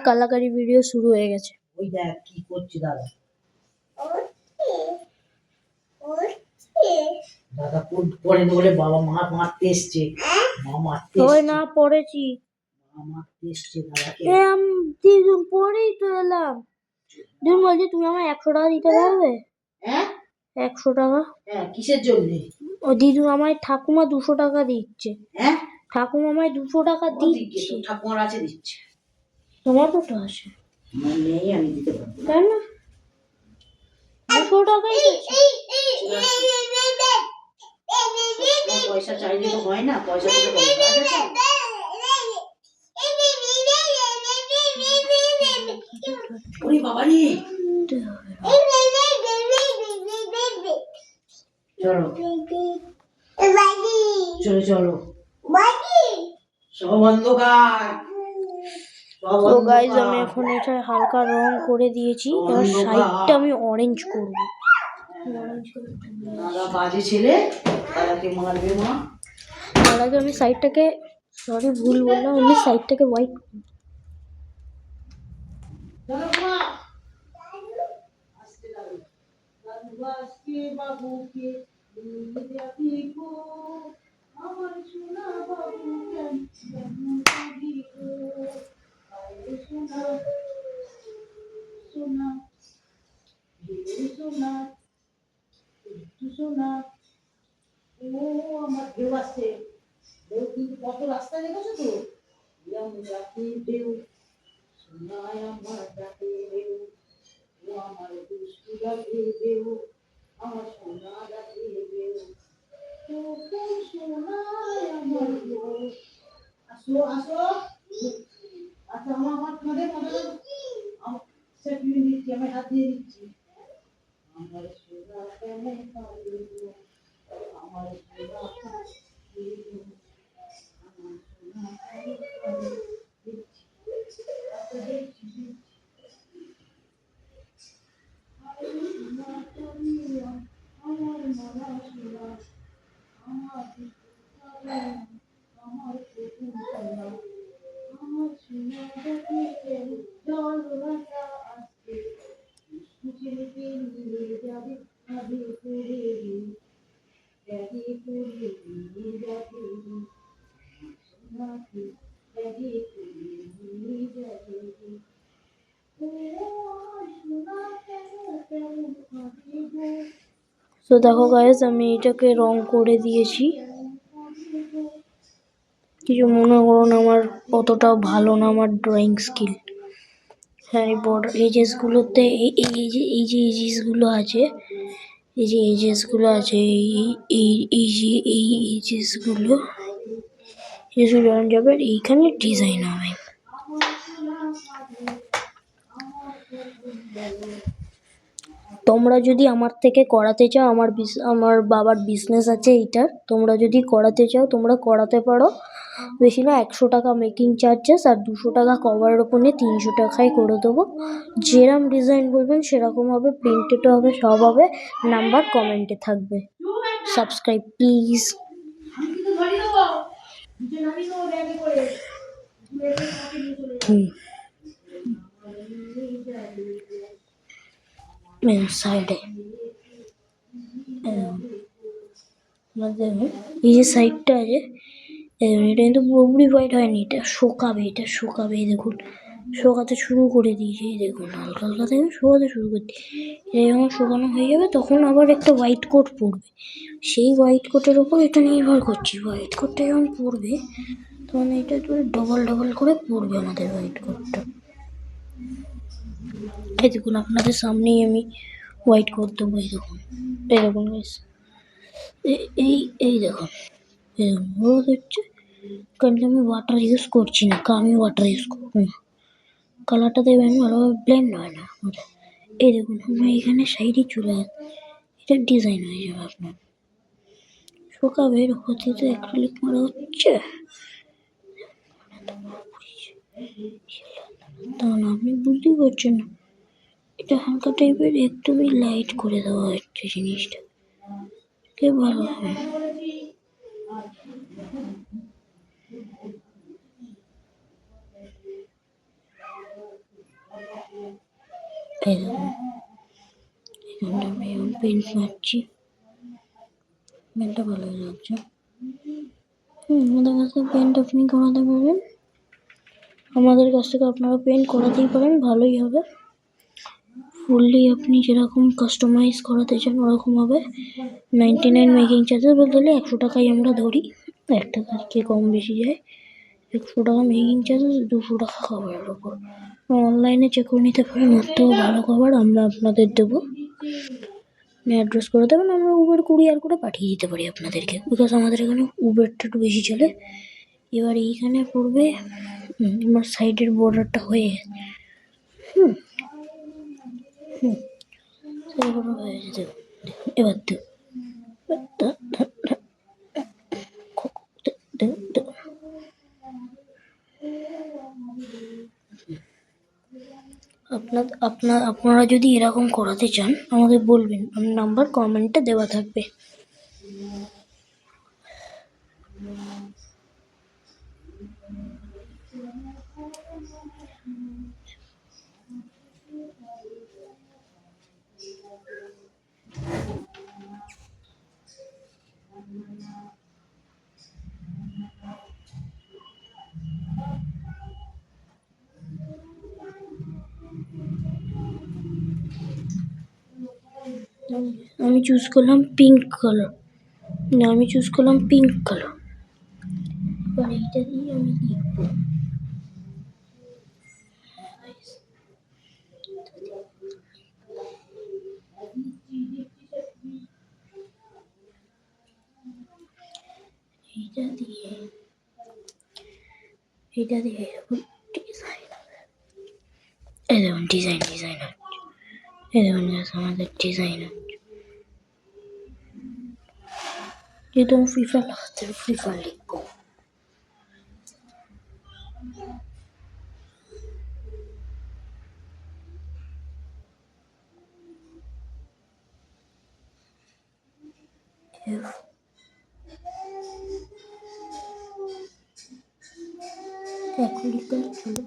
কালাকারি video শুরু হয়ে গেছে। ওই দেখ কি করছে দাদা। দাদা পরে বলে বাবা মা মারতে এসছে, মা মারতে ওই এসছে, না পড়েছি, মা মারতে এসছে দাদাকে। আমি 3 দিন পরেই তো এলাম। দিন বলছি তুমি আমার 100 টাকা দিতে পারবে? হ্যাঁ 100 টাকা? হ্যাঁ কিসের জন্য? ও দিদু আমায় ঠাকুমা 200 টাকা দিচ্ছে। হ্যাঁ ঠাকুমা আমায় 200 টাকা দিচ্ছে। ঠাকুমার আছে দিচ্ছে, তোমার কত আছে? আমার নেই, আমি দিতে পারবো না। তাই না 200 টাকাই পয়সা চাইলে তো হয় না, পয়সা তো ওরে বাবারি। চলো চলো চলো সব অন্ধকার। তো গাইস আমি এখন এটা হালকা রং করে দিয়েছি, এবার সাইডটা আমি অরেঞ্জ করব। দাদা বাজে ছেলে, দাদাকে মারবে মা। তার আগে আমি সাইডটাকে, সরি ভুল বললাম, আমি সাইডটাকে হোয়াইট করব। আমার ঢেউ আসছে, ঢেউ কিন্তু কত রাস্তা দেখেছো তো, ঢেউ সোনায় আমার ডাকে ঢেউ, ও আমার দুষ্টু ডাকে ঢেউ, আমার সোনা ডাকে ঢেউ, সোনায় আমার ঢেউ। আসো আসো আচ্ছা, আমার কাঁধে কাঁধে সেট দিয়ে দিচ্ছি, আমি হাত দিয়ে দিচ্ছি। আমার সোনা কেমন কাঁদে গো, আমার সোনা কাঁদে গো, আমার সোনা কেমন দিচ্ছি, আচ্ছা দিচ্ছি আমার মনা সোনা, আমার আমার সোনা, আমার সোনা দেখে জল রাখা আসছে, ছেলেকে নিয়ে যাবে আগে করে, ব্যাগে করে নিয়ে যাবে সোনাকে, ব্যাগে করে নিয়ে যাবে। তো দেখো গাইস আমি এটাকে রং করে দিয়েছি, কিছু মনে করো না, আমার অতটাও ভালো না আমার ড্রয়িং স্কিল। হ্যাঁ এই বর্ডার এজেসগুলোতে এই যে এজেসগুলো আছে, এই যে এজেসগুলো আছে, এই এজেসগুলো জয়েন যাবে, এইখানে ডিজাইন হবে। তোমরা যদি আমার থেকে করাতে চাও, আমার বাবার বিজনেস আছে এইটার, তোমরা যদি করাতে চাও তোমরা করাতে পারো। বেশি না, 100 টাকা মেকিং চার্জেস আর 200 টাকা কভারের ওপর নিয়ে 300 টাকায় করে দেবো। যেরকম ডিজাইন বলবেন সেরকম হবে, প্রিন্টেডও হবে, সব হবে। নাম্বার কমেন্টে থাকবে। Subscribe please. সাইডে এই যে সাইডটা আছে, এটা কিন্তু পুরোপুরি হোয়াইট হয়নি, এটা শুকাবে, এটা শুকাবে। দেখুন শুকাতে শুরু করে দিয়েছে, এই দেখুন হালকা হালকা থেকে শুকাতে শুরু করে দিই। এটা যখন শুকানো হয়ে যাবে তখন আবার একটা হোয়াইট কোট পড়বে, সেই হোয়াইট কোটের ওপর এটা নির্ভর করছি। হোয়াইট কোটটা যখন পড়বে তখন এটা ডবল ডবল করে পড়বে আমাদের হোয়াইট কোটটা। এই দেখুন আপনাদের সামনেই আমি হোয়াইট কোট দেবো, এই দেখুন, এই দেখুন এই দেখুন রোদ হচ্ছে, কারণ আমি ওয়াটার ইউজ করছি না, আমি ওয়াটার ইউজ করবো না, কালারটা দেবেন ভালোভাবে ব্লেন্ড হয় না। এই দেখুন আমরা এখানে সাইডে চলে আসবে, এটা ডিজাইন হয়ে যাবে আপনার। শুকাবে হতে তো অ্যাক্রিলিক মারা হচ্ছে, তাহলে আপনি বুঝতেই পারছেন না, এটা হালকা টাইপের একদমই লাইট করে দেওয়া হচ্ছে জিনিসটা, কে ভালো হবে। এই দেখুন এখানটা আমি এখন পেন্ট মারছি, পেন্টটা ভালোই লাগছে। আমাদের কাছ থেকে পেন্ট আপনি করাতে পারেন, আমাদের কাছ থেকে আপনারা পেন্ট করাতেই পারেন, ভালোই হবে। ফুললি আপনি যেরকম কাস্টমাইজ করাতে চান ওরকম হবে। 99 মেকিং চার্জেস বলতে গেলে 100 টাকাই আমরা ধরি, 1 টাকা কি কম বেশি যায়। 100 টাকা মেকিং চার্জেস, 200 টাকা খাবারের ওপর। অনলাইনে চেক করে নিতে পারেন, ওর থেকেও ভালো খাবার আমরা আপনাদের দেবো। আপনি অ্যাড্রেস করে দেবেন, আমরা উবের কুরিয়ার করে পাঠিয়ে দিতে পারি আপনাদেরকে, বিকজ আমাদের এখানে উবেরটা একটু বেশি চলে। এবার এইখানে পড়বে আমার সাইডের বর্ডারটা হয়ে হয়ে যেতে, এবার আপনারা যদি এরকম করাতে চান আমাদের বলবেন, আমার নাম্বার কমেন্টে দেওয়া থাকবে। আমি চুজ করলাম পিঙ্ক কালার, আমি চুজ করলাম পিঙ্ক কালার। এবার এইটা দিয়ে আমি লিখবো, এটা দিয়ে ডিজাইন, এই দেখুন ডিজাইন হচ্ছে, এই দেখুন আমাদের ডিজাইন হচ্ছে। যেহেতু আমি ফিফা লাগাতে ফিফা লিখবো, অ্যাক্রিলিক কালার চলো।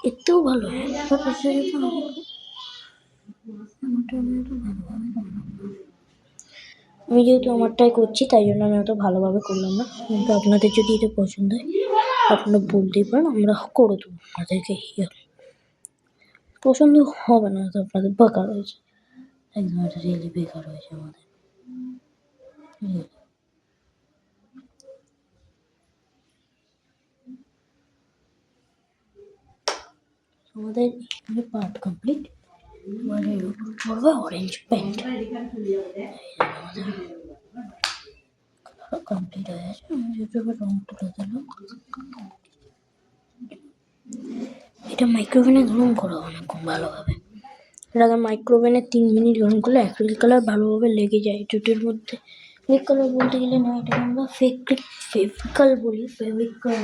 এতেও ভালো হয়, আমি যেহেতু আমারটাই করছি তাই জন্য আমি অত ভালোভাবে করলাম না, কিন্তু আপনাদের যদি এটা পছন্দ হয় আপনারা বলতেই পারেন, আমরা করে দেবো আপনাদেরকে। পছন্দ হবে না তো আপনাদের বেকার হয়েছে, একদম এটা রিয়েলি বেকার হয়েছে আমাদের। আমাদের এখানে পার্ট কমপ্লিট, এবার এর উপর পড়বে অরেঞ্জ পেন্ট। কমপ্লিট হয়ে গেছে, আমি যেহেতু এবার রং তুলে দিলাম। এটা মাইক্রোওভেনে গরম করা অনেকক্ষণ ভালোভাবে, এর আগে মাইক্রোওভেনে 3 মিনিট গরম করলে অ্যাক্রিলিক কালার ভালোভাবে লেগে যায় জুটের মধ্যে। ফেক কালার বলতে গেলে না, এটাকে আমরা ফেভিকল বলি, ফেভিকল।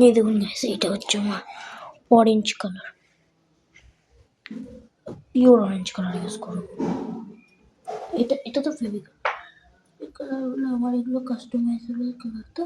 এই দেখুন গ্যাস, এটা হচ্ছে আমার orange colour, pure orange colour use করো। এটা তো ফেভিকল, এই কালারগুলো আমার এগুলো কাস্টমাইজেবল কালার তো।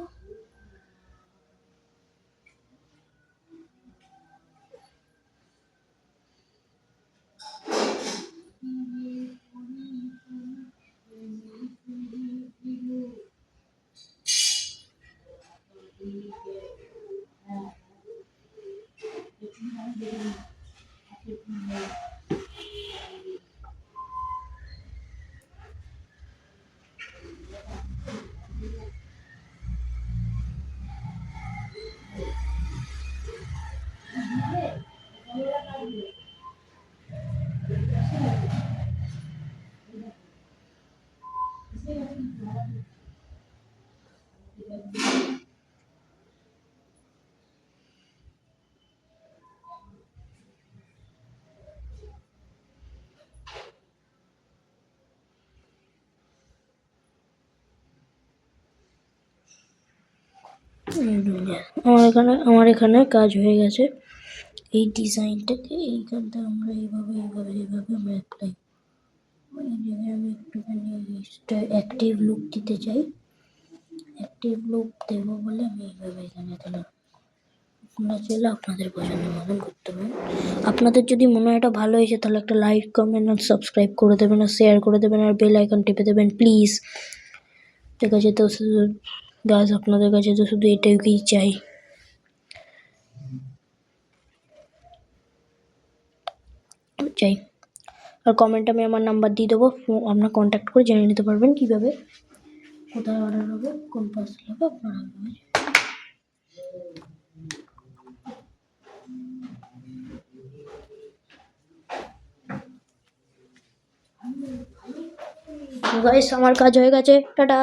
আমার এখানে কাজ হয়ে গেছে। এই ডিজাইনটাকে এইখানটা আমরা এইভাবে আমরা অ্যাপ্লাই, এই জায়গায় আমি একটুখানি অ্যাক্টিভ লুক দিতে চাই। অ্যাক্টিভ লুক দেবো বলে আমি এইভাবে এখানে দিলাম। আপনারা চাইলে আপনাদের পছন্দ মতন করতে পারেন। আপনাদের যদি মনে হয় এটা ভালো হয়েছে তাহলে একটা লাইক, কমেন্ট আর সাবস্ক্রাইব করে দেবেন, আর শেয়ার করে দেবেন, আর বেল আইকন টিপে দেবেন প্লিজ। ঠিক আছে, তো গাছ আপনাদের কাছে তো শুধু এটাই চাই। আর কমেন্টে আমি আমার নাম্বার দিয়ে দেবো, আপনারা কন্ট্যাক্ট করে জেনে নিতে পারবেন কীভাবে, কোথায় অর্ডার হবে, কোন পার্সেল হবে আপনারা। গাইস আমার কাজ হয়ে গেছে, টাটা।